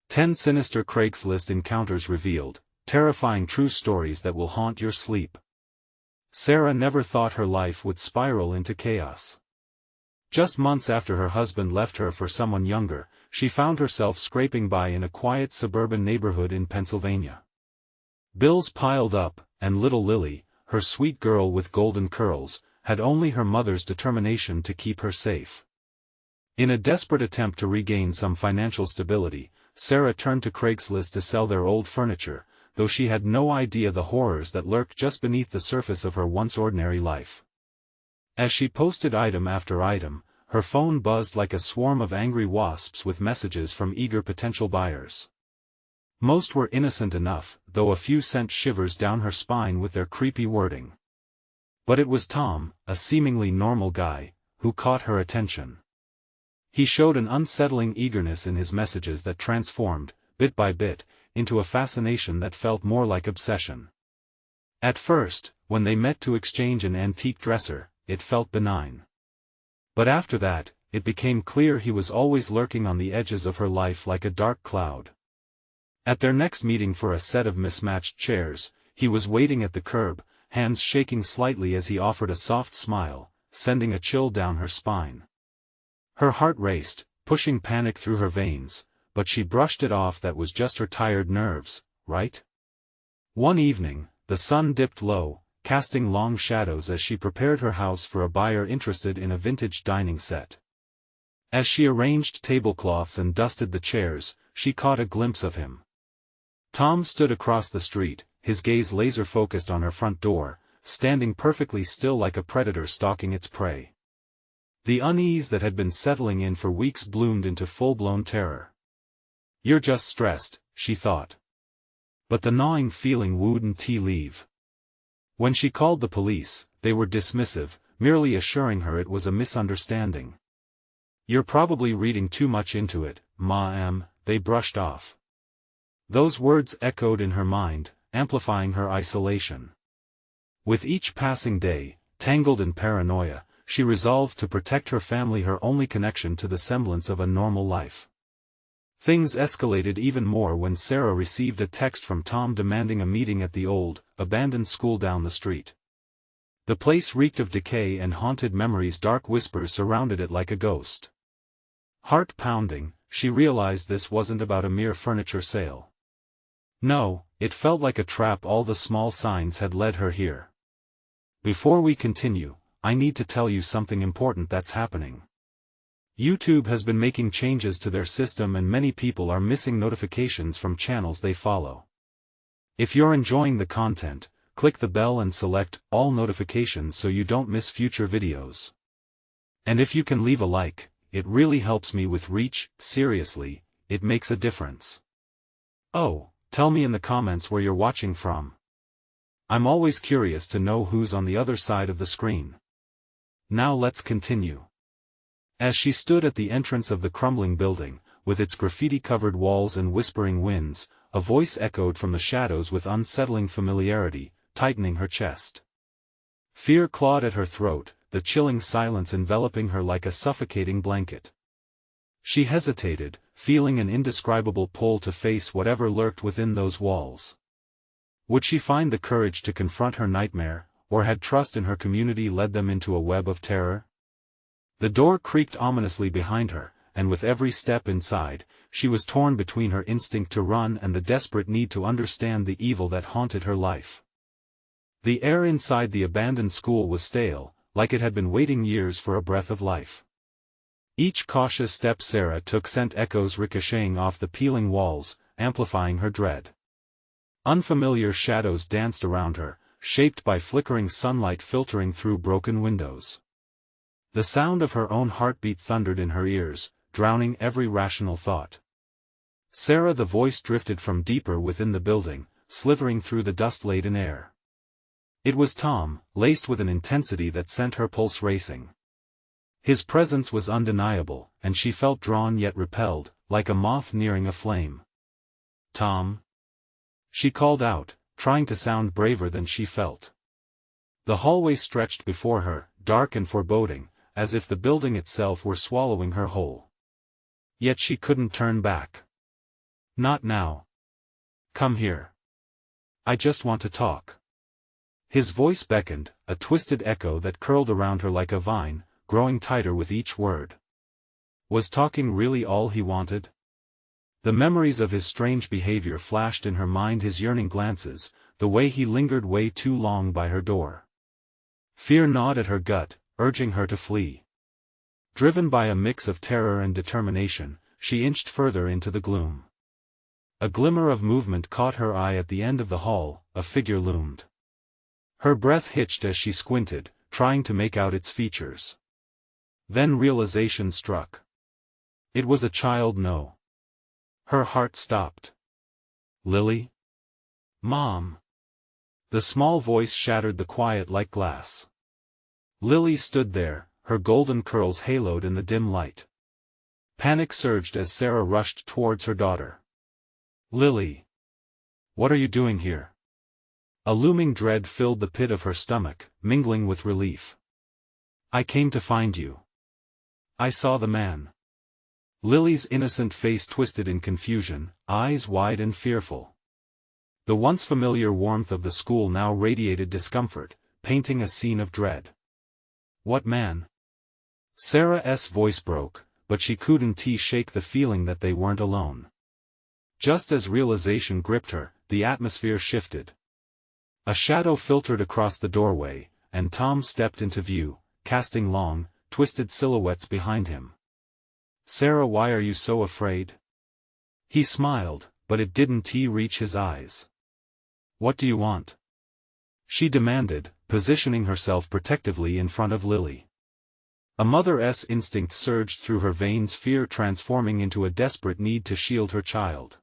10 Sinister Craigslist encounters revealed, terrifying true stories that will haunt your sleep. Sarah never thought her life would spiral into chaos. Just months after her husband left her for someone younger, she found herself scraping by in a quiet suburban neighborhood in Pennsylvania. Bills piled up, and little Lily, her sweet girl with golden curls, had only her mother's determination to keep her safe. In a desperate attempt to regain some financial stability, Sarah turned to Craigslist to sell their old furniture, though she had no idea the horrors that lurked just beneath the surface of her once ordinary life. As she posted item after item, her phone buzzed like a swarm of angry wasps with messages from eager potential buyers. Most were innocent enough, though a few sent shivers down her spine with their creepy wording. But it was Tom, a seemingly normal guy, who caught her attention. He showed an unsettling eagerness in his messages that transformed, bit by bit, into a fascination that felt more like obsession. At first, when they met to exchange an antique dresser, it felt benign. But after that, it became clear he was always lurking on the edges of her life like a dark cloud. At their next meeting for a set of mismatched chairs, he was waiting at the curb, hands shaking slightly as he offered a soft smile, sending a chill down her spine. Her heart raced, pushing panic through her veins, but she brushed it off. That was just her tired nerves, right? One evening, the sun dipped low, casting long shadows as she prepared her house for a buyer interested in a vintage dining set. As she arranged tablecloths and dusted the chairs, she caught a glimpse of him. Tom stood across the street, his gaze laser-focused on her front door, standing perfectly still like a predator stalking its prey. The unease that had been settling in for weeks bloomed into full-blown terror. "You're just stressed," she thought. But the gnawing feeling wouldn't leave. When she called the police, they were dismissive, merely assuring her it was a misunderstanding. "You're probably reading too much into it, ma'am," they brushed off. Those words echoed in her mind, amplifying her isolation. With each passing day, tangled in paranoia, she resolved to protect her family, her only connection to the semblance of a normal life. Things escalated even more when Sarah received a text from Tom demanding a meeting at the old, abandoned school down the street. The place reeked of decay and haunted memories. Dark whispers surrounded it like a ghost. Heart pounding, she realized this wasn't about a mere furniture sale. No, it felt like a trap. All the small signs had led her here. "Before we continue, I need to tell you something important that's happening. YouTube has been making changes to their system and many people are missing notifications from channels they follow. If you're enjoying the content, click the bell and select all notifications so you don't miss future videos. And if you can leave a like, it really helps me with reach. Seriously, it makes a difference. Oh, tell me in the comments where you're watching from. I'm always curious to know who's on the other side of the screen. Now let's continue." As she stood at the entrance of the crumbling building, with its graffiti-covered walls and whispering winds, a voice echoed from the shadows with unsettling familiarity, tightening her chest. Fear clawed at her throat, the chilling silence enveloping her like a suffocating blanket. She hesitated, feeling an indescribable pull to face whatever lurked within those walls. Would she find the courage to confront her nightmare, or had trust in her community led them into a web of terror? The door creaked ominously behind her, and with every step inside, she was torn between her instinct to run and the desperate need to understand the evil that haunted her life. The air inside the abandoned school was stale, like it had been waiting years for a breath of life. Each cautious step Sarah took sent echoes ricocheting off the peeling walls, amplifying her dread. Unfamiliar shadows danced around her, shaped by flickering sunlight filtering through broken windows. The sound of her own heartbeat thundered in her ears, drowning every rational thought. "Sarah," the voice drifted from deeper within the building, slithering through the dust-laden air. It was Tom, laced with an intensity that sent her pulse racing. His presence was undeniable, and she felt drawn yet repelled, like a moth nearing a flame. "Tom?" she called out, trying to sound braver than she felt. The hallway stretched before her, dark and foreboding, as if the building itself were swallowing her whole. Yet she couldn't turn back. Not now. Come here. I just want to talk. His voice beckoned, a twisted echo that curled around her like a vine, growing tighter with each word. Was talking really all he wanted? The memories of his strange behavior flashed in her mind, his yearning glances, the way he lingered way too long by her door. Fear gnawed at her gut, urging her to flee. Driven by a mix of terror and determination, she inched further into the gloom. A glimmer of movement caught her eye at the end of the hall, a figure loomed. Her breath hitched as she squinted, trying to make out its features. Then realization struck. It was a child. No. Her heart stopped. Lily? Mom. The small voice shattered the quiet like glass. Lily stood there, her golden curls haloed in the dim light. Panic surged as Sarah rushed towards her daughter. Lily! What are you doing here? A looming dread filled the pit of her stomach, mingling with relief. I came to find you. I saw the man. Lily's innocent face twisted in confusion, eyes wide and fearful. The once familiar warmth of the school now radiated discomfort, painting a scene of dread. What man? Sarah's voice broke, but she couldn't shake the feeling that they weren't alone. Just as realization gripped her, the atmosphere shifted. A shadow filtered across the doorway, and Tom stepped into view, casting long, twisted silhouettes behind him. Sarah, why are you so afraid? He smiled, but it didn't reach his eyes. What do you want? She demanded, positioning herself protectively in front of Lily. A mother's instinct surged through her veins, fear transforming into a desperate need to shield her child.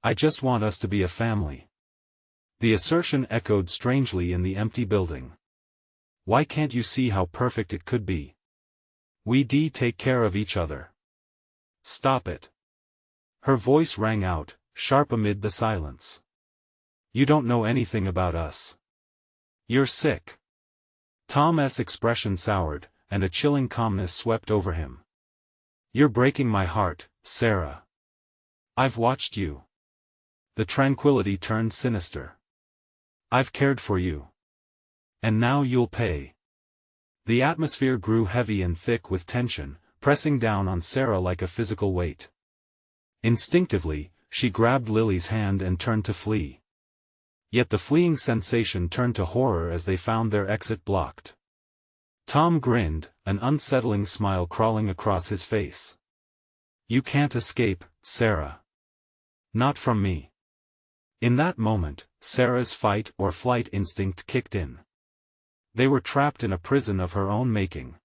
I just want us to be a family. The assertion echoed strangely in the empty building. Why can't you see how perfect it could be? We take care of each other. Stop it. Her voice rang out, sharp amid the silence. You don't know anything about us. You're sick. Tom's expression soured, and a chilling calmness swept over him. You're breaking my heart, Sarah. I've watched you. The tranquility turned sinister. I've cared for you. And now you'll pay. The atmosphere grew heavy and thick with tension, pressing down on Sarah like a physical weight. Instinctively, she grabbed Lily's hand and turned to flee. Yet the fleeing sensation turned to horror as they found their exit blocked. Tom grinned, an unsettling smile crawling across his face. You can't escape, Sarah. Not from me. In that moment, Sarah's fight or flight instinct kicked in. They were trapped in a prison of her own making.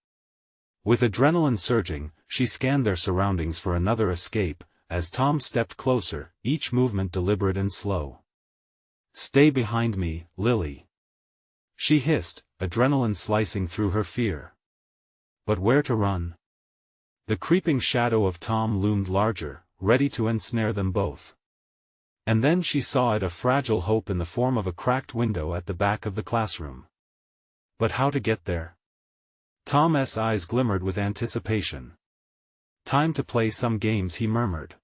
With adrenaline surging, she scanned their surroundings for another escape, as Tom stepped closer, each movement deliberate and slow. Stay behind me, Lily. She hissed, adrenaline slicing through her fear. But where to run? The creeping shadow of Tom loomed larger, ready to ensnare them both. And then she saw it, a fragile hope in the form of a cracked window at the back of the classroom. But how to get there? Tom's eyes glimmered with anticipation. Time to play some games, he murmured.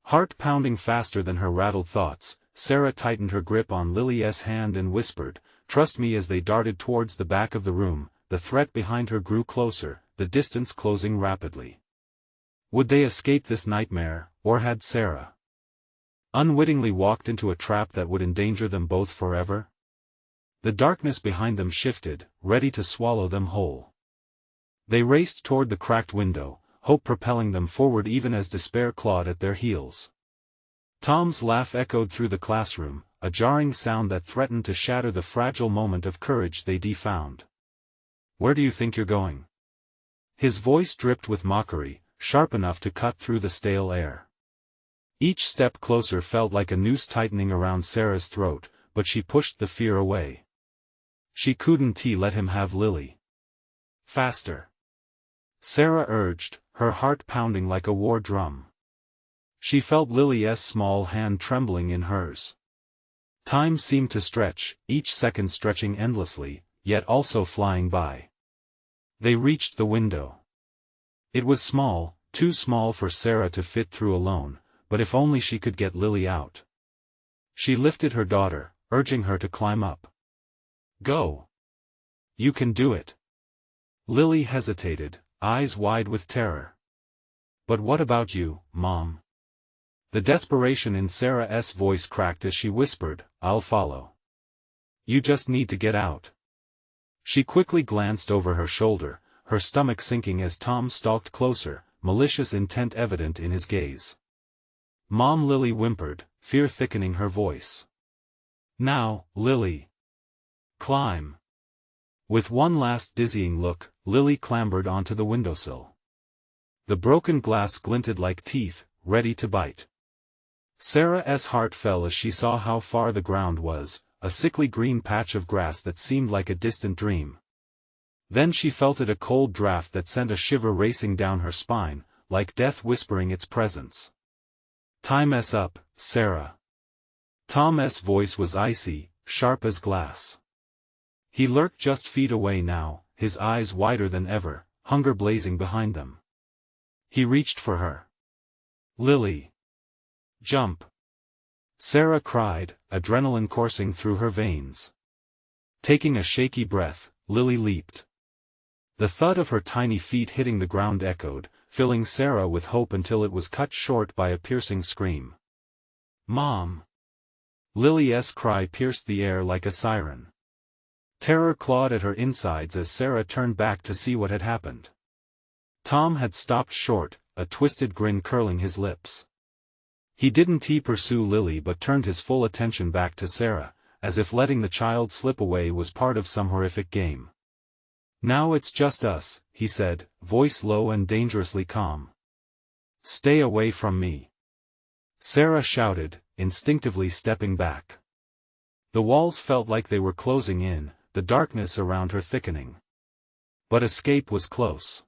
Heart pounding faster than her rattled thoughts, Sarah tightened her grip on Lily's hand and whispered, "Trust me." As they darted towards the back of the room, the threat behind her grew closer, the distance closing rapidly. Would they escape this nightmare, or had Sarah unwittingly walked into a trap that would endanger them both forever? The darkness behind them shifted, ready to swallow them whole. They raced toward the cracked window, hope propelling them forward even as despair clawed at their heels. Tom's laugh echoed through the classroom, a jarring sound that threatened to shatter the fragile moment of courage they found. Where do you think you're going? His voice dripped with mockery, sharp enough to cut through the stale air. Each step closer felt like a noose tightening around Sarah's throat, but she pushed the fear away. She couldn't let him have Lily. Faster. Sarah urged, her heart pounding like a war drum. She felt Lily's small hand trembling in hers. Time seemed to stretch, each second stretching endlessly, yet also flying by. They reached the window. It was small, too small for Sarah to fit through alone, but if only she could get Lily out. She lifted her daughter, urging her to climb up. Go. You can do it. Lily hesitated, eyes wide with terror. But what about you, Mom? The desperation in Sarah's voice cracked as she whispered, I'll follow. You just need to get out. She quickly glanced over her shoulder, her stomach sinking as Tom stalked closer, malicious intent evident in his gaze. Mom, Lily whimpered, fear thickening her voice. Now, Lily. Climb. With one last dizzying look, Lily clambered onto the windowsill. The broken glass glinted like teeth, ready to bite. Sarah's heart fell as she saw how far the ground was, a sickly green patch of grass that seemed like a distant dream. Then she felt it, a cold draft that sent a shiver racing down her spine, like death whispering its presence. Time's up, Sarah. Tom's voice was icy, sharp as glass. He lurked just feet away now, his eyes wider than ever, hunger blazing behind them. He reached for her. Lily. Jump. Sarah cried, adrenaline coursing through her veins. Taking a shaky breath, Lily leaped. The thud of her tiny feet hitting the ground echoed, filling Sarah with hope until it was cut short by a piercing scream. Mom! Lily's cry pierced the air like a siren. Terror clawed at her insides as Sarah turned back to see what had happened. Tom had stopped short, a twisted grin curling his lips. He didn't pursue Lily but turned his full attention back to Sarah, as if letting the child slip away was part of some horrific game. Now it's just us, he said, voice low and dangerously calm. Stay away from me. Sarah shouted, instinctively stepping back. The walls felt like they were closing in, the darkness around her thickening. But escape was close.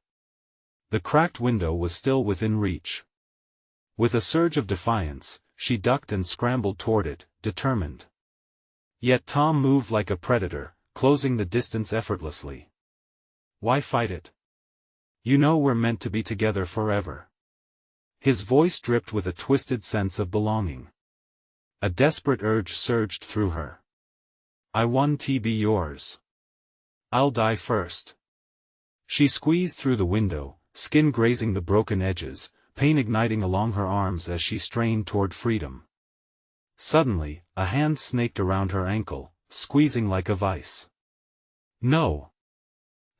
The cracked window was still within reach. With a surge of defiance, she ducked and scrambled toward it, determined. Yet Tom moved like a predator, closing the distance effortlessly. Why fight it? You know we're meant to be together forever. His voice dripped with a twisted sense of belonging. A desperate urge surged through her. I want to be yours. I'll die first. She squeezed through the window, skin grazing the broken edges, pain igniting along her arms as she strained toward freedom. Suddenly, a hand snaked around her ankle, squeezing like a vice. No!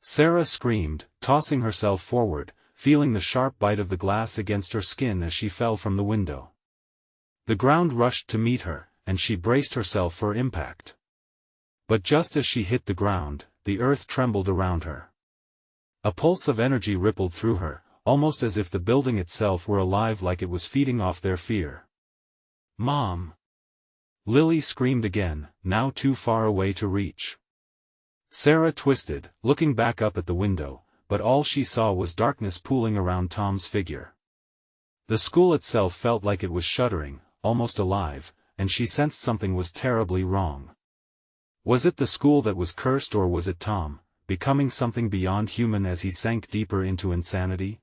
Sarah screamed, tossing herself forward, feeling the sharp bite of the glass against her skin as she fell from the window. The ground rushed to meet her, and she braced herself for impact. But just as she hit the ground, the earth trembled around her. A pulse of energy rippled through her, almost as if the building itself were alive, like it was feeding off their fear. Mom! Lily screamed again, now too far away to reach. Sarah twisted, looking back up at the window, but all she saw was darkness pooling around Tom's figure. The school itself felt like it was shuddering, almost alive, and she sensed something was terribly wrong. Was it the school that was cursed, or was it Tom, becoming something beyond human as he sank deeper into insanity?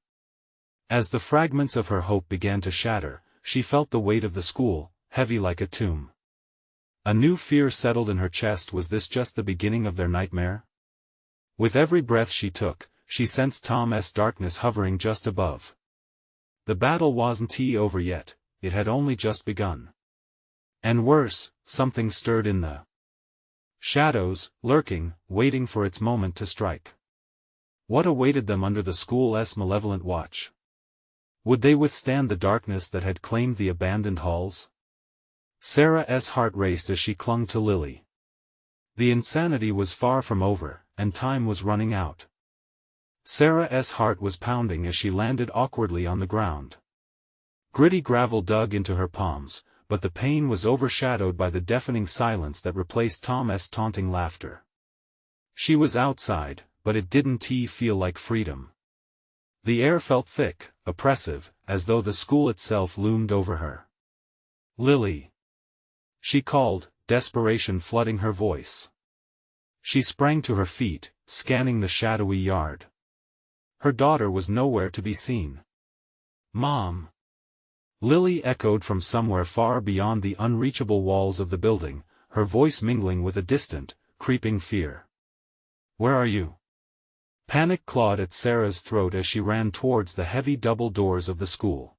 As the fragments of her hope began to shatter, she felt the weight of the school, heavy like a tomb. A new fear settled in her chest. Was this just the beginning of their nightmare? With every breath she took, she sensed Tom's darkness hovering just above. The battle wasn't over yet, it had only just begun. And worse, something stirred in the shadows, lurking, waiting for its moment to strike. What awaited them under the school's malevolent watch? Would they withstand the darkness that had claimed the abandoned halls? Sarah's heart raced as she clung to Lily. The insanity was far from over, and time was running out. Sarah's heart was pounding as she landed awkwardly on the ground. Gritty gravel dug into her palms, but the pain was overshadowed by the deafening silence that replaced Tom's taunting laughter. She was outside, but it didn't feel like freedom. The air felt thick, oppressive, as though the school itself loomed over her. Lily! She called, desperation flooding her voice. She sprang to her feet, scanning the shadowy yard. Her daughter was nowhere to be seen. Mom! Lily echoed from somewhere far beyond the unreachable walls of the building, her voice mingling with a distant, creeping fear. "Where are you?" Panic clawed at Sarah's throat as she ran towards the heavy double doors of the school.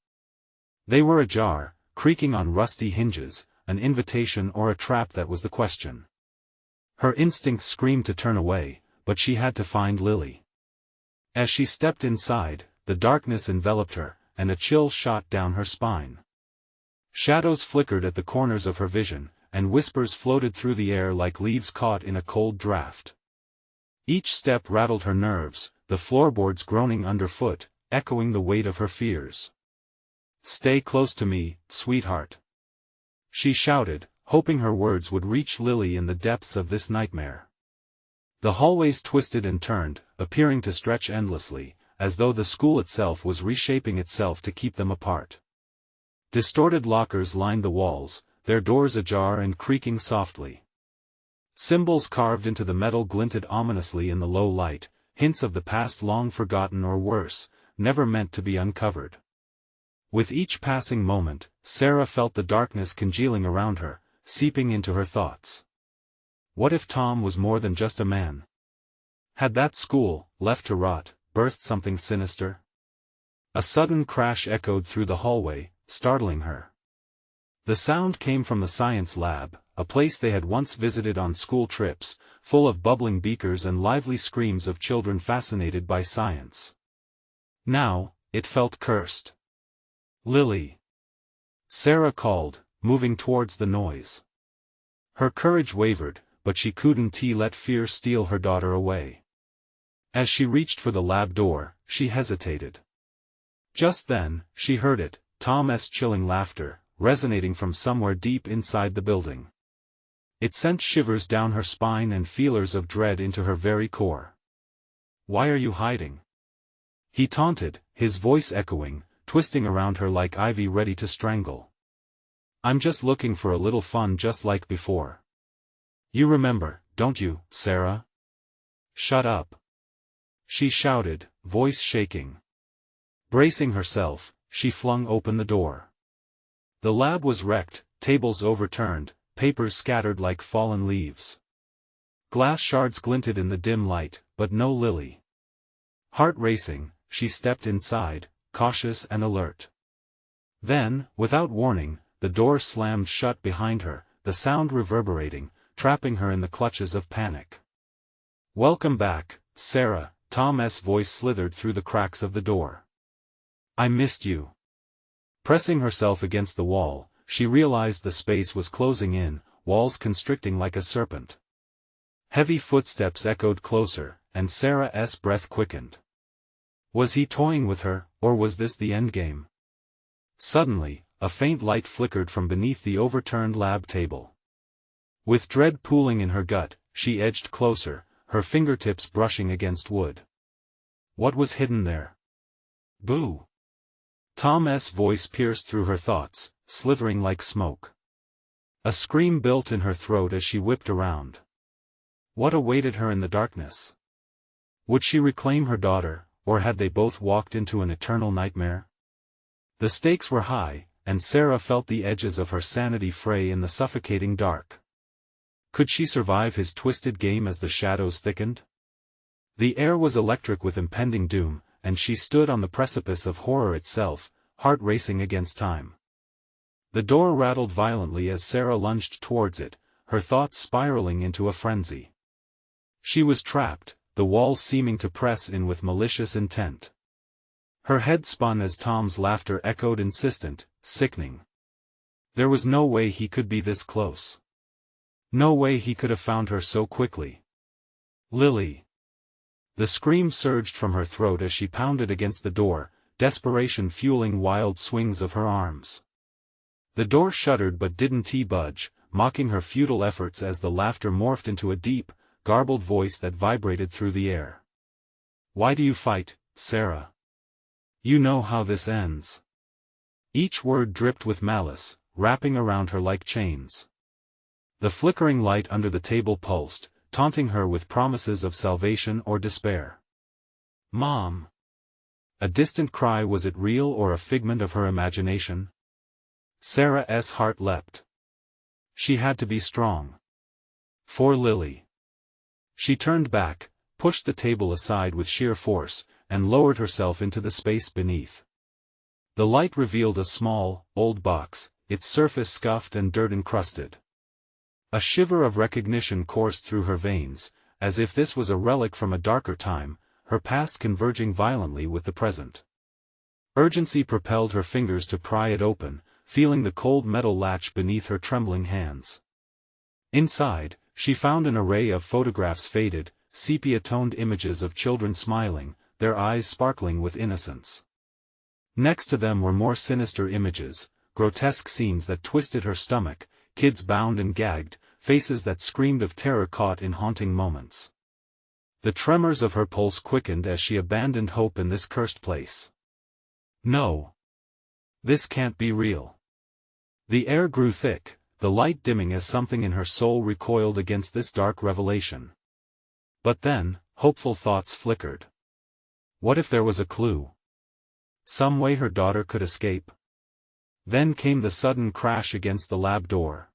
They were ajar, creaking on rusty hinges, an invitation or a trap, that was the question. Her instincts screamed to turn away, but she had to find Lily. As she stepped inside, the darkness enveloped her, and a chill shot down her spine. Shadows flickered at the corners of her vision, and whispers floated through the air like leaves caught in a cold draft. Each step rattled her nerves, the floorboards groaning underfoot, echoing the weight of her fears. "Stay close to me, sweetheart," she shouted, hoping her words would reach Lily in the depths of this nightmare. The hallways twisted and turned, appearing to stretch endlessly, as though the school itself was reshaping itself to keep them apart. Distorted lockers lined the walls, their doors ajar and creaking softly. Symbols carved into the metal glinted ominously in the low light, hints of the past long forgotten or worse, never meant to be uncovered. With each passing moment, Sarah felt the darkness congealing around her, seeping into her thoughts. What if Tom was more than just a man? Had that school, left to rot, birthed something sinister? A sudden crash echoed through the hallway, startling her. The sound came from the science lab, a place they had once visited on school trips, full of bubbling beakers and lively screams of children fascinated by science. Now, it felt cursed. "Lily!" Sarah called, moving towards the noise. Her courage wavered, but she couldn't let fear steal her daughter away. As she reached for the lab door, she hesitated. Just then, she heard it, Tom's chilling laughter, resonating from somewhere deep inside the building. It sent shivers down her spine and feelers of dread into her very core. "Why are you hiding?" he taunted, his voice echoing, twisting around her like ivy ready to strangle. "I'm just looking for a little fun just like before. You remember, don't you, Sarah?" "Shut up!" she shouted, voice shaking. Bracing herself, she flung open the door. The lab was wrecked, tables overturned, papers scattered like fallen leaves. Glass shards glinted in the dim light, but no Lily. Heart racing, she stepped inside, cautious and alert. Then, without warning, the door slammed shut behind her, the sound reverberating, trapping her in the clutches of panic. "Welcome back, Sarah," Tom's voice slithered through the cracks of the door. "I missed you." Pressing herself against the wall, she realized the space was closing in, walls constricting like a serpent. Heavy footsteps echoed closer, and Sarah's breath quickened. Was he toying with her, or was this the endgame? Suddenly, a faint light flickered from beneath the overturned lab table. With dread pooling in her gut, she edged closer, her fingertips brushing against wood. What was hidden there? "Boo!" Tom's voice pierced through her thoughts, slithering like smoke. A scream built in her throat as she whipped around. What awaited her in the darkness? Would she reclaim her daughter, or had they both walked into an eternal nightmare? The stakes were high, and Sarah felt the edges of her sanity fray in the suffocating dark. Could she survive his twisted game as the shadows thickened? The air was electric with impending doom, and she stood on the precipice of horror itself, heart racing against time. The door rattled violently as Sarah lunged towards it, her thoughts spiraling into a frenzy. She was trapped, the walls seeming to press in with malicious intent. Her head spun as Tom's laughter echoed insistent, sickening. There was no way he could be this close. No way he could have found her so quickly. "Lily!" The scream surged from her throat as she pounded against the door, desperation fueling wild swings of her arms. The door shuddered but didn't budge, mocking her futile efforts as the laughter morphed into a deep, garbled voice that vibrated through the air. "Why do you fight, Sarah? You know how this ends." Each word dripped with malice, wrapping around her like chains. The flickering light under the table pulsed, taunting her with promises of salvation or despair. "Mom!" A distant cry. Was it real or a figment of her imagination? Sarah's heart leapt. She had to be strong. For Lily. She turned back, pushed the table aside with sheer force, and lowered herself into the space beneath. The light revealed a small, old box, its surface scuffed and dirt-encrusted. A shiver of recognition coursed through her veins, as if this was a relic from a darker time, her past converging violently with the present. Urgency propelled her fingers to pry it open, feeling the cold metal latch beneath her trembling hands. Inside, she found an array of photographs, faded, sepia-toned images of children smiling, their eyes sparkling with innocence. Next to them were more sinister images, grotesque scenes that twisted her stomach, kids bound and gagged, faces that screamed of terror caught in haunting moments. The tremors of her pulse quickened as she abandoned hope in this cursed place. No. This can't be real. The air grew thick, the light dimming as something in her soul recoiled against this dark revelation. But then, hopeful thoughts flickered. What if there was a clue? Some way her daughter could escape? Then came the sudden crash against the lab door.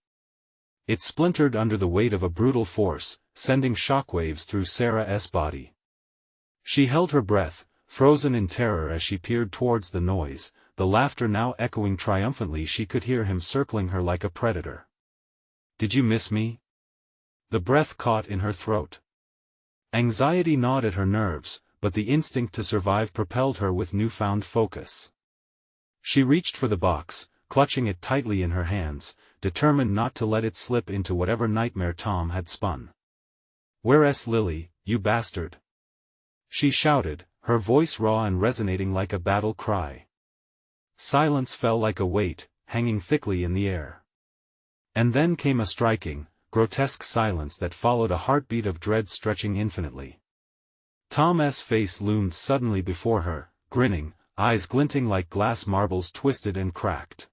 It splintered under the weight of a brutal force, sending shockwaves through Sarah's body. She held her breath, frozen in terror as she peered towards the noise, the laughter now echoing triumphantly. She could hear him circling her like a predator. "Did you miss me?" The breath caught in her throat. Anxiety gnawed at her nerves, but the instinct to survive propelled her with newfound focus. She reached for the box, clutching it tightly in her hands, determined not to let it slip into whatever nightmare Tom had spun. "Where's Lily, you bastard?" she shouted, her voice raw and resonating like a battle cry. Silence fell like a weight, hanging thickly in the air. And then came a striking, grotesque silence that followed a heartbeat of dread stretching infinitely. Tom's face loomed suddenly before her, grinning, eyes glinting like glass marbles twisted and cracked.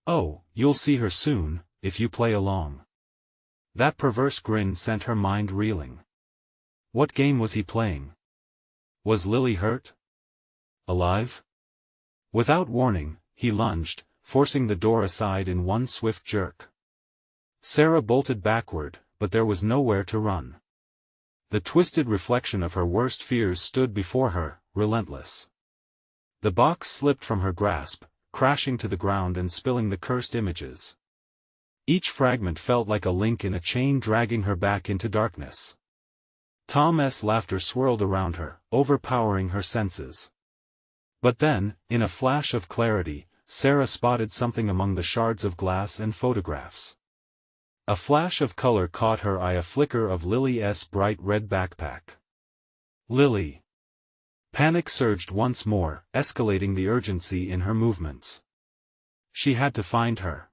"Oh, you'll see her soon, if you play along." That perverse grin sent her mind reeling. What game was he playing? Was Lily hurt? Alive? Without warning, he lunged, forcing the door aside in one swift jerk. Sarah bolted backward, but there was nowhere to run. The twisted reflection of her worst fears stood before her, relentless. The box slipped from her grasp, crashing to the ground and spilling the cursed images. Each fragment felt like a link in a chain dragging her back into darkness. Tom's laughter swirled around her, overpowering her senses. But then, in a flash of clarity, Sarah spotted something among the shards of glass and photographs. A flash of color caught her eye, a flicker of Lily's bright red backpack. Lily! Panic surged once more, escalating the urgency in her movements. She had to find her.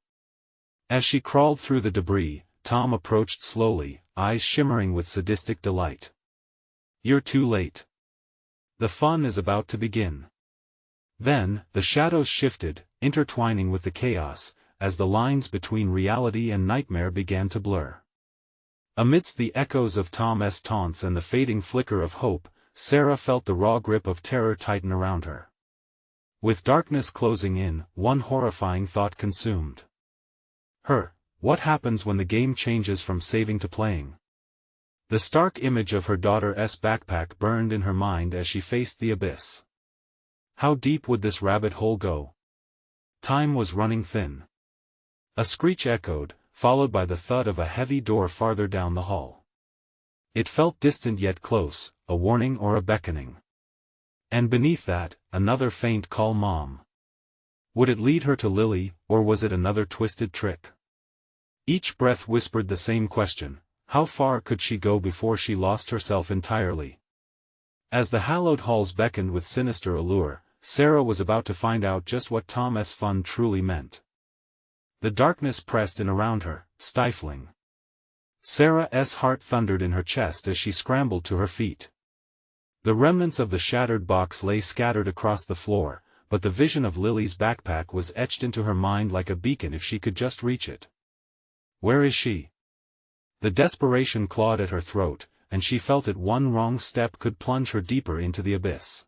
As she crawled through the debris, Tom approached slowly, eyes shimmering with sadistic delight. "You're too late. The fun is about to begin." Then, the shadows shifted, intertwining with the chaos, as the lines between reality and nightmare began to blur. Amidst the echoes of Tom's taunts and the fading flicker of hope, Sarah felt the raw grip of terror tighten around her. With darkness closing in, one horrifying thought consumed her. What happens when the game changes from saving to playing? The stark image of her daughter's backpack burned in her mind as she faced the abyss. How deep would this rabbit hole go? Time was running thin. A screech echoed, followed by the thud of a heavy door farther down the hall. It felt distant yet close, a warning or a beckoning. And beneath that, another faint call, "Mom." Would it lead her to Lily, or was it another twisted trick? Each breath whispered the same question: how far could she go before she lost herself entirely? As the hallowed halls beckoned with sinister allure, Sarah was about to find out just what Tom's fun truly meant. The darkness pressed in around her, stifling. Sarah's heart thundered in her chest as she scrambled to her feet. The remnants of the shattered box lay scattered across the floor, but the vision of Lily's backpack was etched into her mind like a beacon if she could just reach it. Where is she? The desperation clawed at her throat, and she felt that one wrong step could plunge her deeper into the abyss.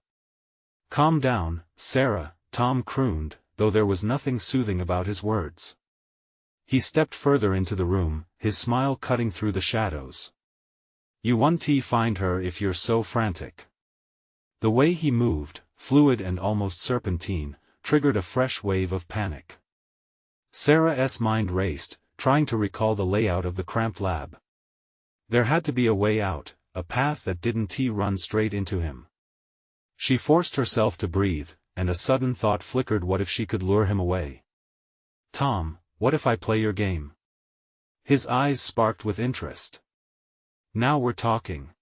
"Calm down, Sarah," Tom crooned, though there was nothing soothing about his words. He stepped further into the room, his smile cutting through the shadows. "You won't find her if you're so frantic." The way he moved, fluid and almost serpentine, triggered a fresh wave of panic. Sarah's mind raced, trying to recall the layout of the cramped lab. There had to be a way out, a path that didn't run straight into him. She forced herself to breathe, and a sudden thought flickered: what if she could lure him away? "Tom, what if I play your game?" His eyes sparked with interest. "Now we're talking."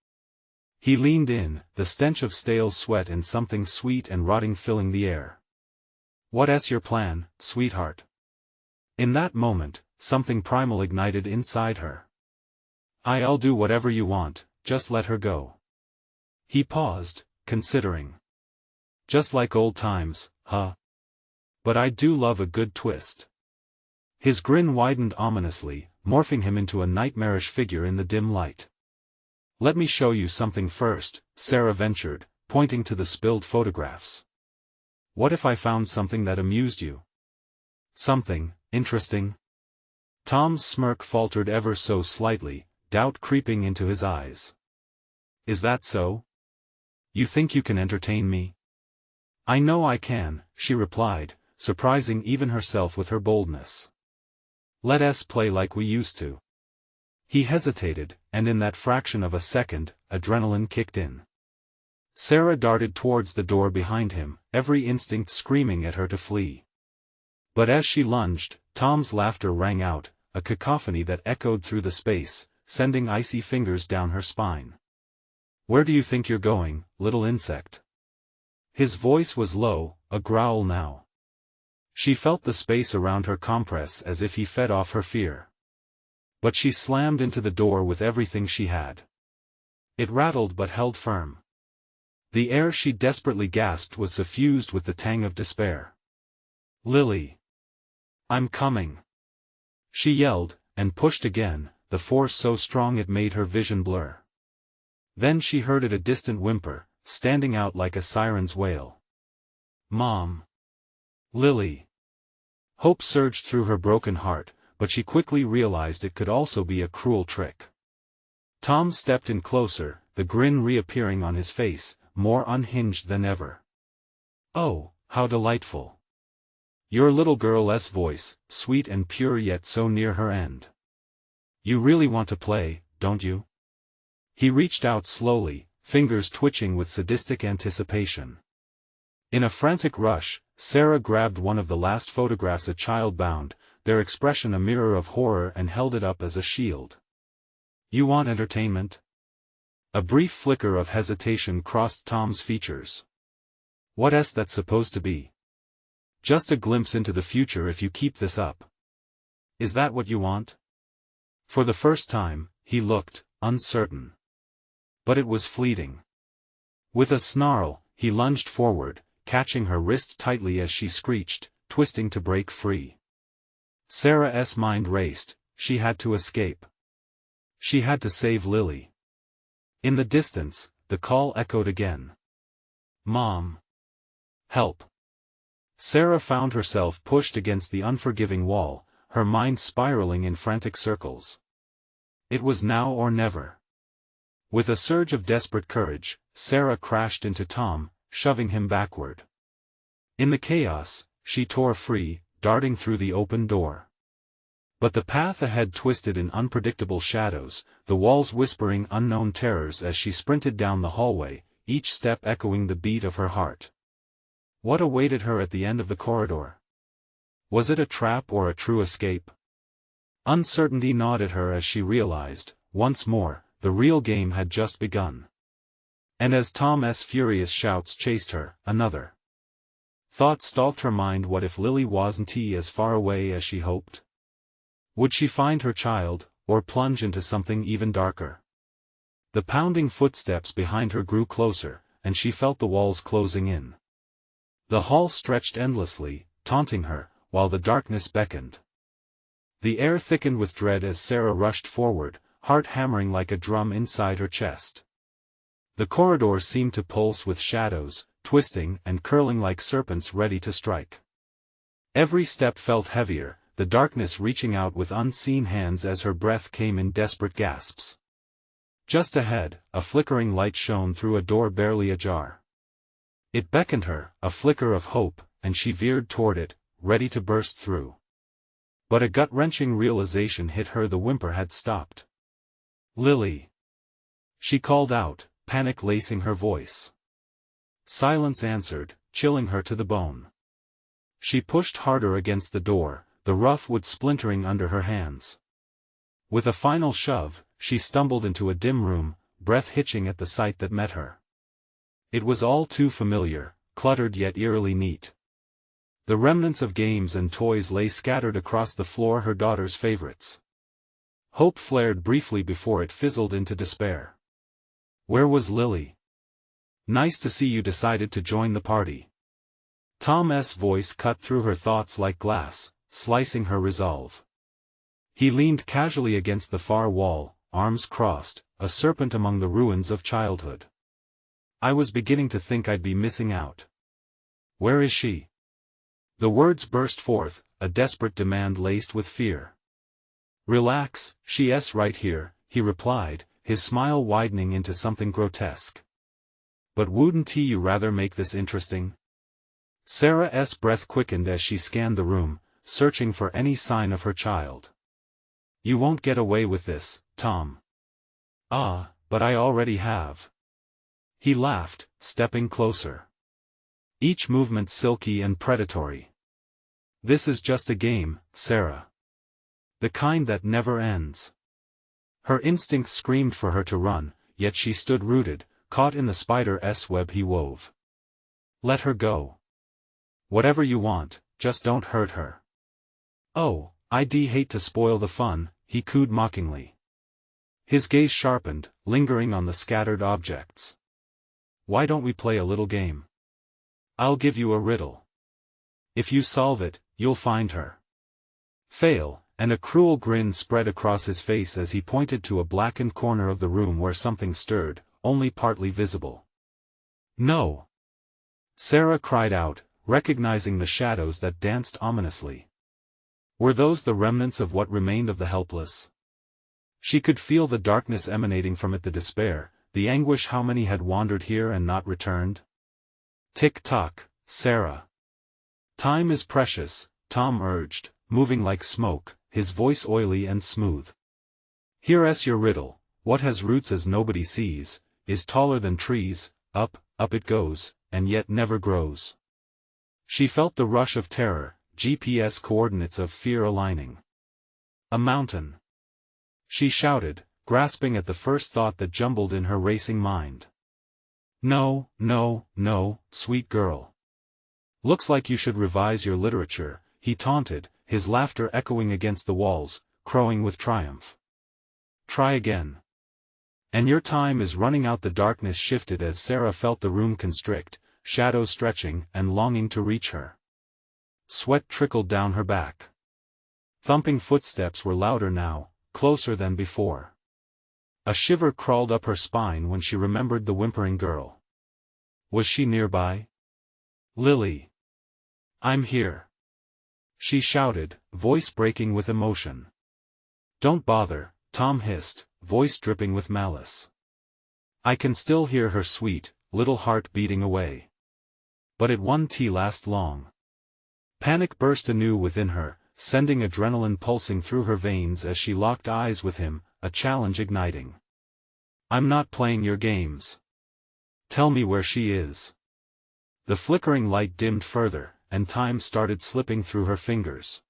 He leaned in, the stench of stale sweat and something sweet and rotting filling the air. "What's your plan, sweetheart?" In that moment, something primal ignited inside her. "I'll do whatever you want, just let her go." He paused, considering. "Just like old times, huh? But I do love a good twist." His grin widened ominously, morphing him into a nightmarish figure in the dim light. "Let me show you something first," Sarah ventured, pointing to the spilled photographs. "What if I found something that amused you? Something interesting?" Tom's smirk faltered ever so slightly, doubt creeping into his eyes. "Is that so? You think you can entertain me?" "I know I can," she replied, surprising even herself with her boldness. "Let's play like we used to." He hesitated, and in that fraction of a second, adrenaline kicked in. Sarah darted towards the door behind him, every instinct screaming at her to flee. But as she lunged, Tom's laughter rang out, a cacophony that echoed through the space, sending icy fingers down her spine. "Where do you think you're going, little insect?" His voice was low, a growl now. She felt the space around her compress as if he fed off her fear. But she slammed into the door with everything she had. It rattled but held firm. The air she desperately gasped was suffused with the tang of despair. "Lily! I'm coming!" She yelled, and pushed again, the force so strong it made her vision blur. Then she heard it, a distant whimper, standing out like a siren's wail. "Mom! Lily!" Hope surged through her broken heart, but she quickly realized it could also be a cruel trick. Tom stepped in closer, the grin reappearing on his face, more unhinged than ever. "Oh, how delightful! Your little girl's voice, sweet and pure yet so near her end. You really want to play, don't you?" He reached out slowly, fingers twitching with sadistic anticipation. In a frantic rush, Sarah grabbed one of the last photographs a child bound, their expression a mirror of horror, and held it up as a shield. "You want entertainment?" A brief flicker of hesitation crossed Tom's features. "What's that supposed to be?" "Just a glimpse into the future if you keep this up." "Is that what you want?" For the first time, he looked uncertain. But it was fleeting. With a snarl, he lunged forward, catching her wrist tightly as she screeched, twisting to break free. Sarah's mind raced. She had to escape. She had to save Lily. In the distance, the call echoed again. "Mom! Help!" Sarah found herself pushed against the unforgiving wall, her mind spiraling in frantic circles. It was now or never. With a surge of desperate courage, Sarah crashed into Tom, shoving him backward. In the chaos, she tore free, darting through the open door. But the path ahead twisted in unpredictable shadows, the walls whispering unknown terrors as she sprinted down the hallway, each step echoing the beat of her heart. What awaited her at the end of the corridor? Was it a trap or a true escape? Uncertainty gnawed at her as she realized, once more, the real game had just begun. And as Tom's furious shouts chased her, another thought stalked her mind: what if Lily wasn't as far away as she hoped? Would she find her child, or plunge into something even darker? The pounding footsteps behind her grew closer, and she felt the walls closing in. The hall stretched endlessly, taunting her, while the darkness beckoned. The air thickened with dread as Sarah rushed forward, heart hammering like a drum inside her chest. The corridor seemed to pulse with shadows, twisting and curling like serpents ready to strike. Every step felt heavier, the darkness reaching out with unseen hands as her breath came in desperate gasps. Just ahead, a flickering light shone through a door barely ajar. It beckoned her, a flicker of hope, and she veered toward it, ready to burst through. But a gut-wrenching realization hit her: the whimper had stopped. "Lily!" she called out, panic lacing her voice. Silence answered, chilling her to the bone. She pushed harder against the door, the rough wood splintering under her hands. With a final shove, she stumbled into a dim room, breath hitching at the sight that met her. It was all too familiar, cluttered yet eerily neat. The remnants of games and toys lay scattered across the floor, her daughter's favorites. Hope flared briefly before it fizzled into despair. Where was Lily? "Nice to see you decided to join the party." Tom's voice cut through her thoughts like glass, slicing her resolve. He leaned casually against the far wall, arms crossed, a serpent among the ruins of childhood. "I was beginning to think I'd be missing out. Where is she?" The words burst forth, a desperate demand laced with fear. "Relax, she's right here," he replied, his smile widening into something grotesque. "But wouldn't you rather make this interesting?" Sarah's breath quickened as she scanned the room, searching for any sign of her child. "You won't get away with this, Tom." "Ah, but I already have." He laughed, stepping closer. Each movement silky and predatory. "This is just a game, Sarah. The kind that never ends." Her instincts screamed for her to run, yet she stood rooted, caught in the spider's web he wove. "Let her go. Whatever you want, just don't hurt her." "Oh, I'd hate to spoil the fun," he cooed mockingly. His gaze sharpened, lingering on the scattered objects. "Why don't we play a little game? I'll give you a riddle. If you solve it, you'll find her." Fail, and a cruel grin spread across his face as he pointed to a blackened corner of the room where something stirred, only partly visible. "No!" Sarah cried out, recognizing the shadows that danced ominously. Were those the remnants of what remained of the helpless? She could feel the darkness emanating from it, the despair, the anguish. How many had wandered here and not returned? "Tick-tock, Sarah. Time is precious," Tom urged, moving like smoke, his voice oily and smooth. "Here's your riddle: what has roots as nobody sees, is taller than trees, up, up it goes, and yet never grows." She felt the rush of terror, GPS coordinates of fear aligning. "A mountain!" she shouted, grasping at the first thought that jumbled in her racing mind. "No, no, no, sweet girl. Looks like you should revise your literature," he taunted, his laughter echoing against the walls, crowing with triumph. "Try again. And your time is running out." The darkness shifted as Sarah felt the room constrict, shadows stretching and longing to reach her. Sweat trickled down her back. Thumping footsteps were louder now, closer than before. A shiver crawled up her spine when she remembered the whimpering girl. Was she nearby? "Lily! I'm here!" she shouted, voice breaking with emotion. "Don't bother," Tom hissed, voice dripping with malice. "I can still hear her sweet, little heart beating away." But it won't last long. Panic burst anew within her, sending adrenaline pulsing through her veins as she locked eyes with him, a challenge igniting. "I'm not playing your games. Tell me where she is." The flickering light dimmed further, and time started slipping through her fingers.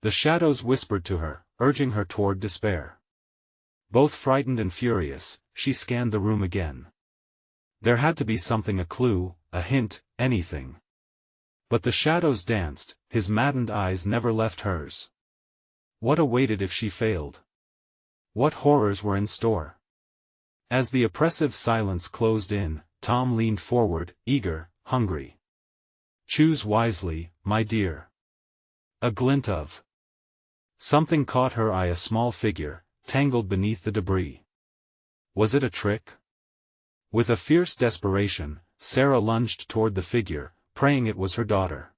The shadows whispered to her, urging her toward despair. Both frightened and furious, she scanned the room again. There had to be something, a clue, a hint, anything. But the shadows danced, his maddened eyes never left hers. What awaited if she failed? What horrors were in store? As the oppressive silence closed in, Tom leaned forward, eager, hungry. "Choose wisely, my dear." A glint of something caught her eye, a small figure, tangled beneath the debris. Was it a trick? With a fierce desperation, Sarah lunged toward the figure, praying it was her daughter.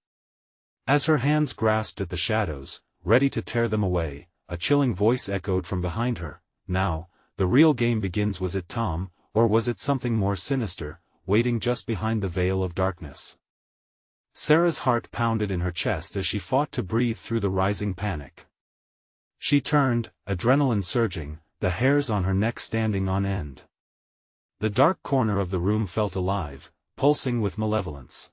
As her hands grasped at the shadows, ready to tear them away, a chilling voice echoed from behind her. Now, the real game begins. Was it Tom, or was it something more sinister, waiting just behind the veil of darkness? Sarah's heart pounded in her chest as she fought to breathe through the rising panic. She turned, adrenaline surging, the hairs on her neck standing on end. The dark corner of the room felt alive, pulsing with malevolence.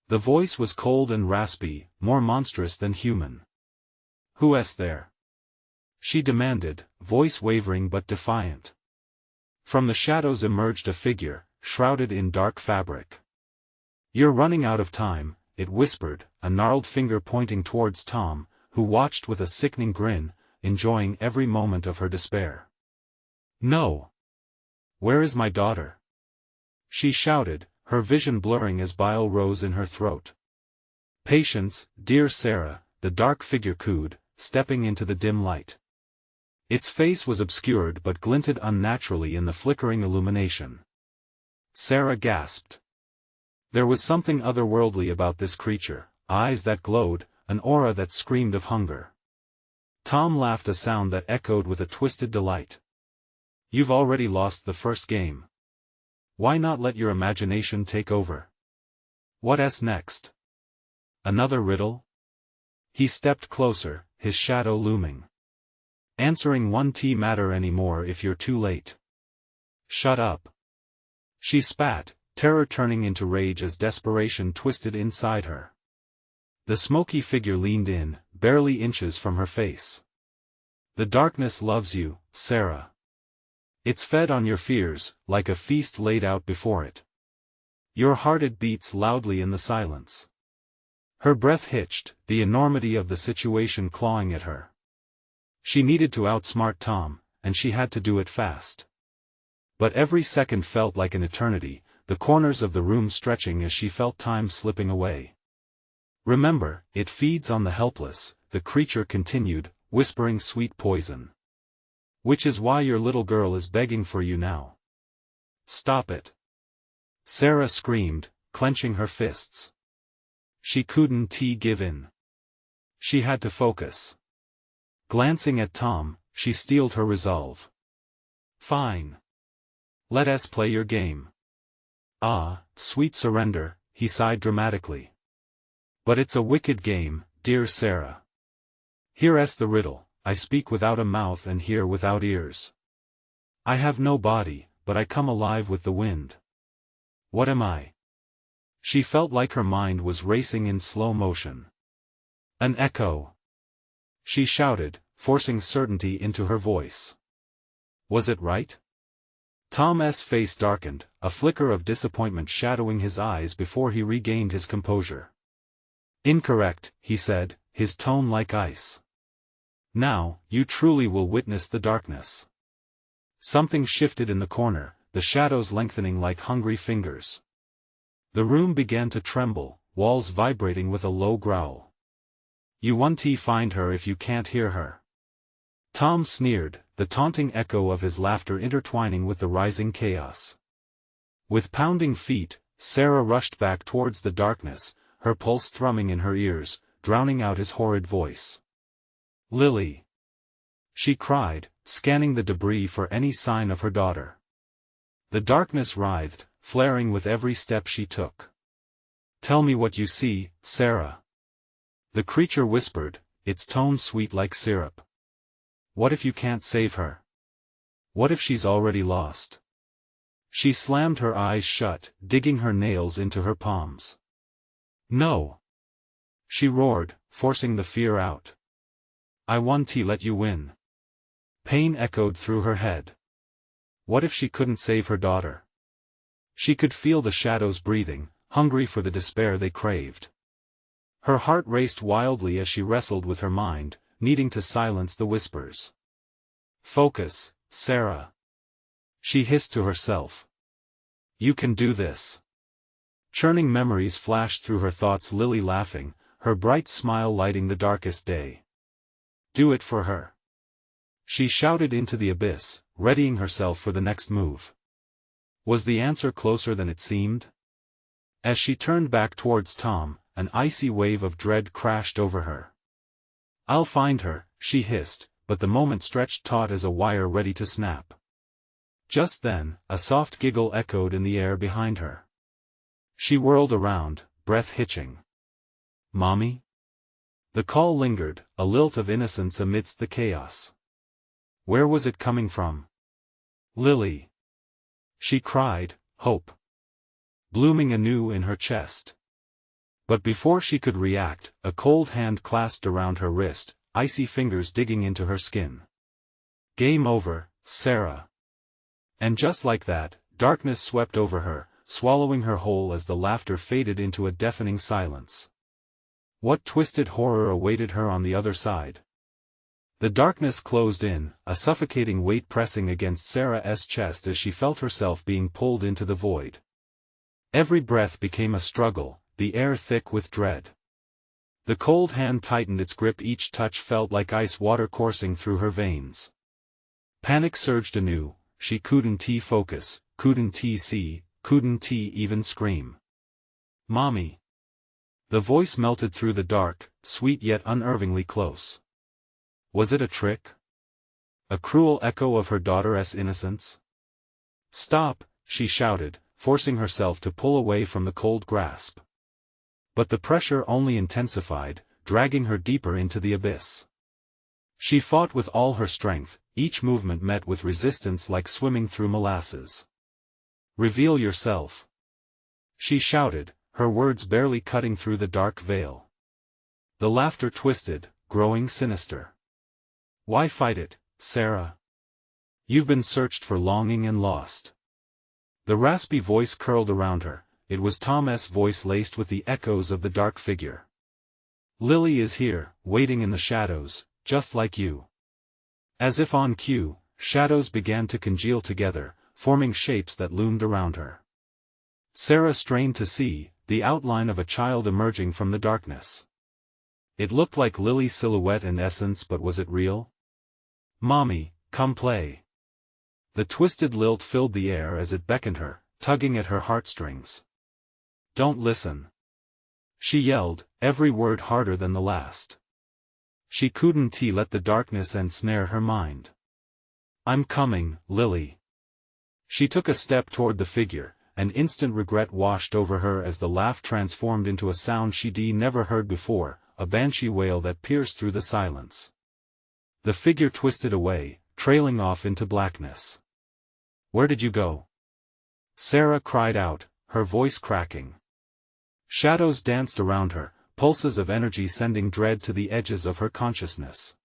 The voice was cold and raspy, more monstrous than human. "Who's there?" she demanded, voice wavering but defiant. From the shadows emerged a figure, shrouded in dark fabric. "You're running out of time," it whispered, a gnarled finger pointing towards Tom, who watched with a sickening grin, enjoying every moment of her despair. "No! Where is my daughter?" she shouted, her vision blurring as bile rose in her throat. "Patience, dear Sarah," the dark figure cooed, stepping into the dim light. Its face was obscured but glinted unnaturally in the flickering illumination. Sarah gasped. There was something otherworldly about this creature, eyes that glowed, an aura that screamed of hunger. Tom laughed, a sound that echoed with a twisted delight. "You've already lost the first game. Why not let your imagination take over? What's next? Another riddle?" He stepped closer, his shadow looming. "Answering won't matter anymore if you're too late." "Shut up," she spat, terror turning into rage as desperation twisted inside her. The smoky figure leaned in, barely inches from her face. "The darkness loves you, Sarah. It's fed on your fears, like a feast laid out before it. Your heart it beats loudly in the silence." Her breath hitched, the enormity of the situation clawing at her. She needed to outsmart Tom, and she had to do it fast. But every second felt like an eternity, the corners of the room stretching as she felt time slipping away. "Remember, it feeds on the helpless," the creature continued, whispering sweet poison. "Which is why your little girl is begging for you now. Stop it." Sarah screamed, clenching her fists. She couldn't give in. She had to focus. Glancing at Tom, she steeled her resolve. "Fine. Let us play your game." "Ah, sweet surrender," he sighed dramatically. "But it's a wicked game, dear Sarah. Here's the riddle: I speak without a mouth and hear without ears. I have no body, but I come alive with the wind. What am I?" She felt like her mind was racing in slow motion. "An echo," she shouted, forcing certainty into her voice. Was it right? Tom's face darkened, a flicker of disappointment shadowing his eyes before he regained his composure. "Incorrect," he said, his tone like ice. "Now, you truly will witness the darkness." Something shifted in the corner, the shadows lengthening like hungry fingers. The room began to tremble, walls vibrating with a low growl. "You won't find her if you can't hear her." Tom sneered, the taunting echo of his laughter intertwining with the rising chaos. With pounding feet, Sarah rushed back towards the darkness, her pulse thrumming in her ears, drowning out his horrid voice. "Lily!" she cried, scanning the debris for any sign of her daughter. The darkness writhed, flaring with every step she took. "Tell me what you see, Sarah," the creature whispered, its tone sweet like syrup. "What if you can't save her? What if she's already lost?" She slammed her eyes shut, digging her nails into her palms. "No!" she roared, forcing the fear out. "I won't let you win." Pain echoed through her head. What if she couldn't save her daughter? She could feel the shadows breathing, hungry for the despair they craved. Her heart raced wildly as she wrestled with her mind, needing to silence the whispers. "Focus, Sarah," she hissed to herself. "You can do this." Churning memories flashed through her thoughts, Lily laughing, her bright smile lighting the darkest day. "Do it for her," she shouted into the abyss, readying herself for the next move. Was the answer closer than it seemed? As she turned back towards Tom, an icy wave of dread crashed over her. "I'll find her," she hissed, but the moment stretched taut as a wire ready to snap. Just then, a soft giggle echoed in the air behind her. She whirled around, breath hitching. "Mommy?" The call lingered, a lilt of innocence amidst the chaos. Where was it coming from? "Lily!" she cried, hope blooming anew in her chest. But before she could react, a cold hand clasped around her wrist, icy fingers digging into her skin. "Game over, Sarah." And just like that, darkness swept over her, swallowing her whole as the laughter faded into a deafening silence. What twisted horror awaited her on the other side? The darkness closed in, a suffocating weight pressing against Sarah's chest as she felt herself being pulled into the void. Every breath became a struggle, the air thick with dread. The cold hand tightened its grip, each touch felt like ice water coursing through her veins. Panic surged anew, she couldn't focus, couldn't see, couldn't even scream. "Mommy!" The voice melted through the dark, sweet yet unnervingly close. Was it a trick? A cruel echo of her daughter's innocence? "Stop!" she shouted, forcing herself to pull away from the cold grasp. But the pressure only intensified, dragging her deeper into the abyss. She fought with all her strength, each movement met with resistance like swimming through molasses. "Reveal yourself!" she shouted, her words barely cutting through the dark veil. The laughter twisted, growing sinister. "Why fight it, Sarah? You've been searched for, longing and lost." The raspy voice curled around her. It was Tom's voice laced with the echoes of the dark figure. "Lily is here, waiting in the shadows, just like you." As if on cue, shadows began to congeal together, forming shapes that loomed around her. Sarah strained to see, the outline of a child emerging from the darkness. It looked like Lily's silhouette in essence, but was it real? "Mommy, come play." The twisted lilt filled the air as it beckoned her, tugging at her heartstrings. "Don't listen!" she yelled, every word harder than the last. She couldn't let the darkness ensnare her mind. "I'm coming, Lily." She took a step toward the figure, and instant regret washed over her as the laugh transformed into a sound she'd never heard before, a banshee wail that pierced through the silence. The figure twisted away, trailing off into blackness. "Where did you go?" Sarah cried out, her voice cracking. Shadows danced around her, pulses of energy sending dread to the edges of her consciousness.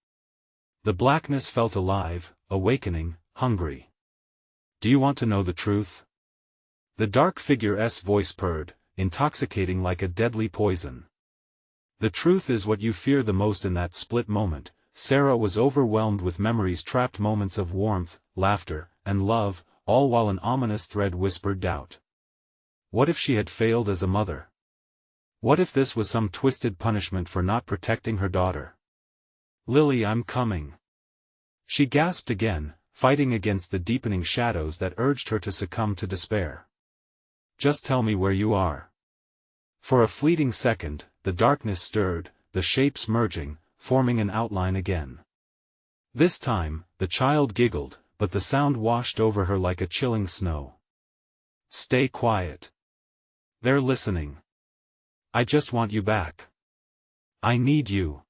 The blackness felt alive, awakening, hungry. "Do you want to know the truth?" The dark figure's voice purred, intoxicating like a deadly poison. The truth is what you fear the most. In that split moment, Sarah was overwhelmed with memories, trapped moments of warmth, laughter, and love, all while an ominous thread whispered doubt. What if she had failed as a mother? What if this was some twisted punishment for not protecting her daughter? "Lily, I'm coming." She gasped again, fighting against the deepening shadows that urged her to succumb to despair. "Just tell me where you are." For a fleeting second, the darkness stirred, the shapes merging, forming an outline again. This time, the child giggled, but the sound washed over her like a chilling snow. "Stay quiet. They're listening. I just want you back. I need you."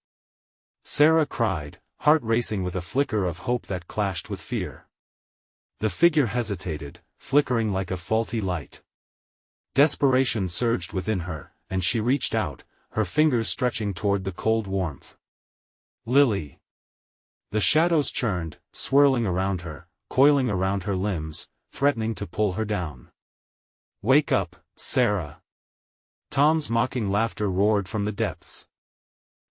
Sarah cried, heart racing with a flicker of hope that clashed with fear. The figure hesitated, flickering like a faulty light. Desperation surged within her, and she reached out, her fingers stretching toward the cold warmth. "Lily." The shadows churned, swirling around her, coiling around her limbs, threatening to pull her down. "Wake up, Sarah." Tom's mocking laughter roared from the depths.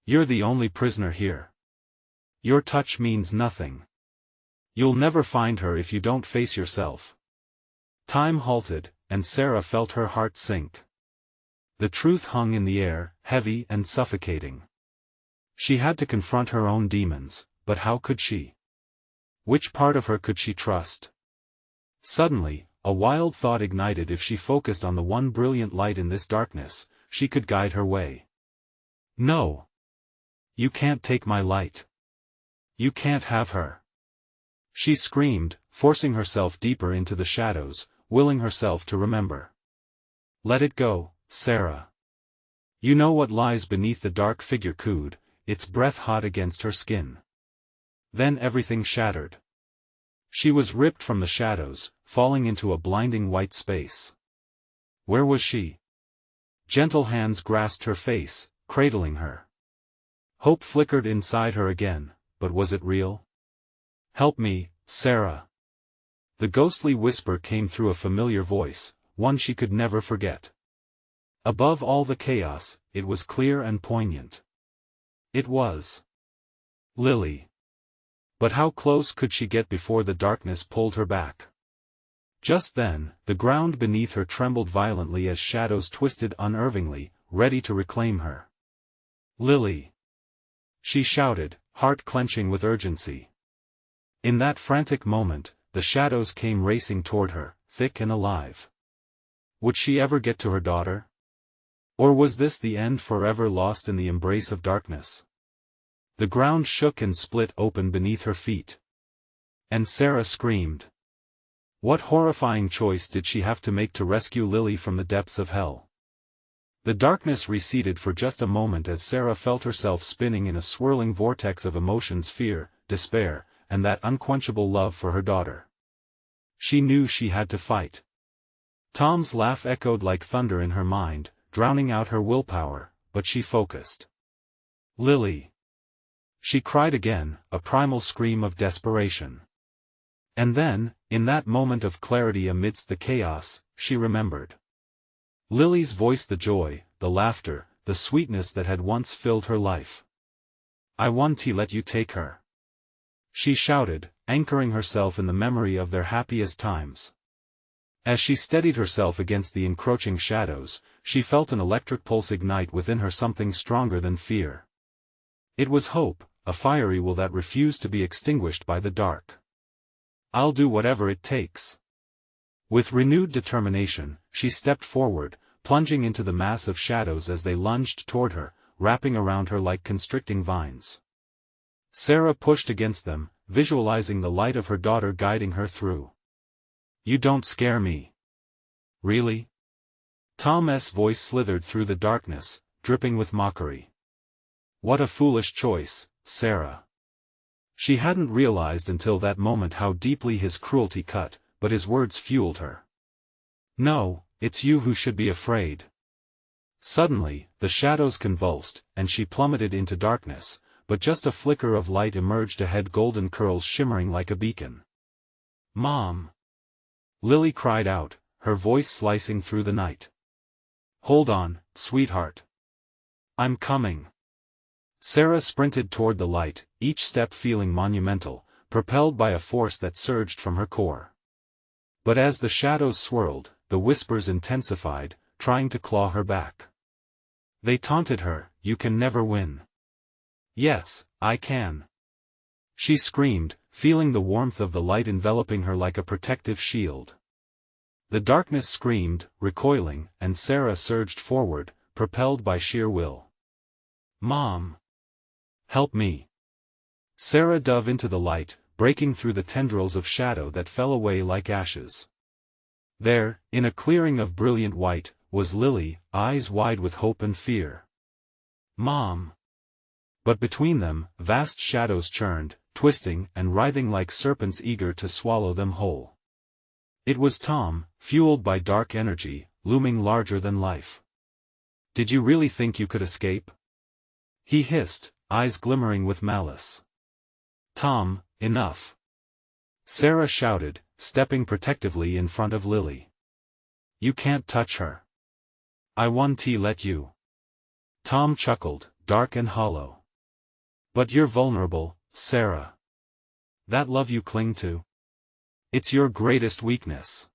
"You're the only prisoner here. Your touch means nothing. You'll never find her if you don't face yourself." Time halted, and Sarah felt her heart sink. The truth hung in the air, heavy and suffocating. She had to confront her own demons, but how could she? Which part of her could she trust? Suddenly, a wild thought ignited. If she focused on the one brilliant light in this darkness, she could guide her way. No! You can't take my light. You can't have her. She screamed, forcing herself deeper into the shadows, willing herself to remember. Let it go, Sarah. You know what lies beneath the dark figure cooed, its breath hot against her skin. Then everything shattered. She was ripped from the shadows, falling into a blinding white space. Where was she? Gentle hands grasped her face, cradling her. Hope flickered inside her again, but was it real? Help me, Sarah. The ghostly whisper came through a familiar voice, one she could never forget. Above all the chaos, it was clear and poignant. It was Lily. But how close could she get before the darkness pulled her back? Just then, the ground beneath her trembled violently as shadows twisted unervingly, ready to reclaim her. Lily! She shouted, heart clenching with urgency. In that frantic moment, the shadows came racing toward her, thick and alive. Would she ever get to her daughter? Or was this the end, forever lost in the embrace of darkness? The ground shook and split open beneath her feet. And Sarah screamed. What horrifying choice did she have to make to rescue Lily from the depths of hell? The darkness receded for just a moment as Sarah felt herself spinning in a swirling vortex of emotions: fear, despair, and that unquenchable love for her daughter. She knew she had to fight. Tom's laugh echoed like thunder in her mind, drowning out her willpower, but she focused. Lily! She cried again, a primal scream of desperation. And then, in that moment of clarity amidst the chaos, she remembered Lily's voice, the joy, the laughter, the sweetness that had once filled her life. I want to let you take her. She shouted, anchoring herself in the memory of their happiest times. As she steadied herself against the encroaching shadows, she felt an electric pulse ignite within her, something stronger than fear. It was hope, a fiery will that refused to be extinguished by the dark. I'll do whatever it takes. With renewed determination, she stepped forward, plunging into the mass of shadows as they lunged toward her, wrapping around her like constricting vines. Sarah pushed against them, visualizing the light of her daughter guiding her through. You don't scare me. Really? Tom's voice slithered through the darkness, dripping with mockery. What a foolish choice, Sarah. She hadn't realized until that moment how deeply his cruelty cut, but his words fueled her. No, it's you who should be afraid. Suddenly, the shadows convulsed, and she plummeted into darkness, but just a flicker of light emerged ahead, golden curls shimmering like a beacon. Mom! Lily cried out, her voice slicing through the night. Hold on, sweetheart. I'm coming. Sarah sprinted toward the light, each step feeling monumental, propelled by a force that surged from her core. But as the shadows swirled, the whispers intensified, trying to claw her back. They taunted her, you can never win. Yes, I can. She screamed, feeling the warmth of the light enveloping her like a protective shield. The darkness screamed, recoiling, and Sarah surged forward, propelled by sheer will. Mom! Help me! Sarah dove into the light, breaking through the tendrils of shadow that fell away like ashes. There, in a clearing of brilliant white, was Lily, eyes wide with hope and fear. Mom! But between them, vast shadows churned, twisting and writhing like serpents eager to swallow them whole. It was Tom, fueled by dark energy, looming larger than life. Did you really think you could escape? He hissed, eyes glimmering with malice. Tom, enough! Sarah shouted, stepping protectively in front of Lily. You can't touch her. I want to let you. Tom chuckled, dark and hollow. But you're vulnerable, Sarah. That love you cling to? It's your greatest weakness.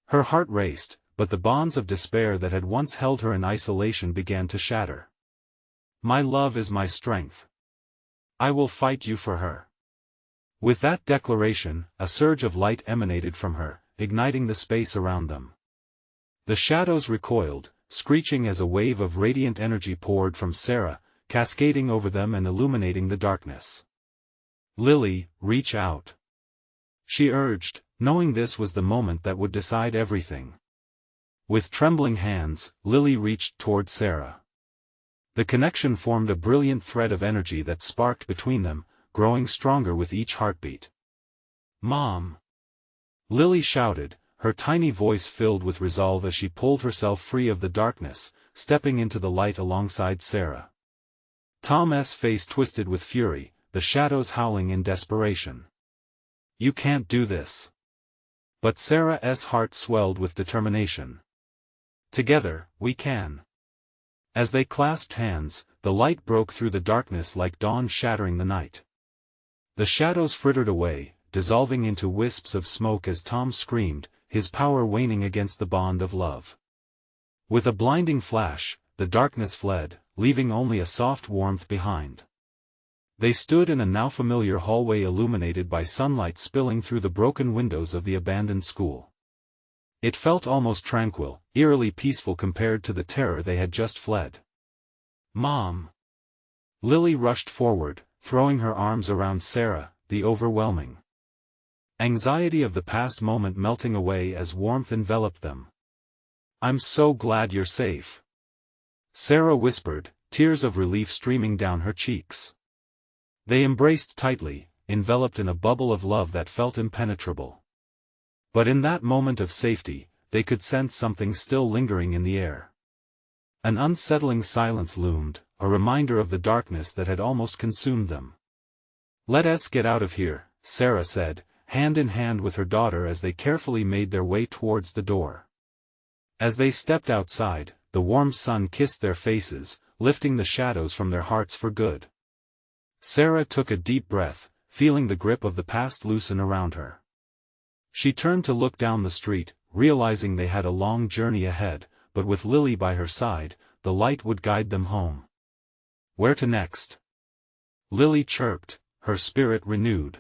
Her heart raced, but the bonds of despair that had once held her in isolation began to shatter. My love is my strength. I will fight you for her. With that declaration, a surge of light emanated from her, igniting the space around them. The shadows recoiled, screeching as a wave of radiant energy poured from Sarah, cascading over them and illuminating the darkness. "Lily, reach out," she urged, knowing this was the moment that would decide everything. With trembling hands, Lily reached toward Sarah. The connection formed a brilliant thread of energy that sparked between them, growing stronger with each heartbeat. "Mom!" Lily shouted, her tiny voice filled with resolve as she pulled herself free of the darkness, stepping into the light alongside Sarah. Tom's face twisted with fury, the shadows howling in desperation. "You can't do this." But Sarah's heart swelled with determination. "Together, we can." As they clasped hands, the light broke through the darkness like dawn shattering the night. The shadows frittered away, dissolving into wisps of smoke as Tom screamed, his power waning against the bond of love. With a blinding flash, the darkness fled, leaving only a soft warmth behind. They stood in a now familiar hallway illuminated by sunlight spilling through the broken windows of the abandoned school. It felt almost tranquil, eerily peaceful compared to the terror they had just fled. "Mom!" Lily rushed forward, throwing her arms around Sarah, the overwhelming anxiety of the past moment melting away as warmth enveloped them. "I'm so glad you're safe," Sarah whispered, tears of relief streaming down her cheeks. They embraced tightly, enveloped in a bubble of love that felt impenetrable. But in that moment of safety, they could sense something still lingering in the air. An unsettling silence loomed, a reminder of the darkness that had almost consumed them. "Let us get out of here," Sarah said, hand in hand with her daughter as they carefully made their way towards the door. As they stepped outside, the warm sun kissed their faces, lifting the shadows from their hearts for good. Sarah took a deep breath, feeling the grip of the past loosen around her. She turned to look down the street, realizing they had a long journey ahead, but with Lily by her side, the light would guide them home. "Where to next?" Lily chirped, her spirit renewed.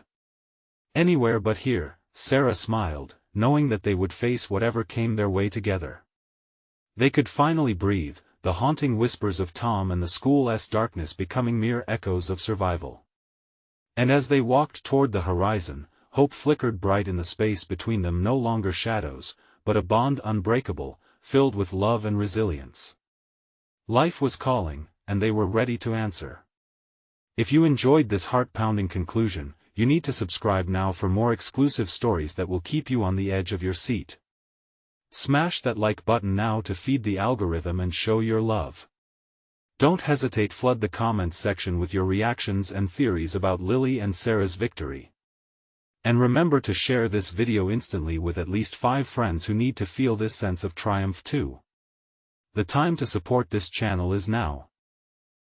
"Anywhere but here," Sarah smiled, knowing that they would face whatever came their way together. They could finally breathe, the haunting whispers of Tom and the school's darkness becoming mere echoes of survival. And as they walked toward the horizon, hope flickered bright in the space between them, no longer shadows, but a bond unbreakable, filled with love and resilience. Life was calling, and they were ready to answer. If you enjoyed this heart-pounding conclusion, you need to subscribe now for more exclusive stories that will keep you on the edge of your seat. Smash that like button now to feed the algorithm and show your love. Don't hesitate, flood the comments section with your reactions and theories about Lily and Sarah's victory. And remember to share this video instantly with at least 5 friends who need to feel this sense of triumph too. The time to support this channel is now.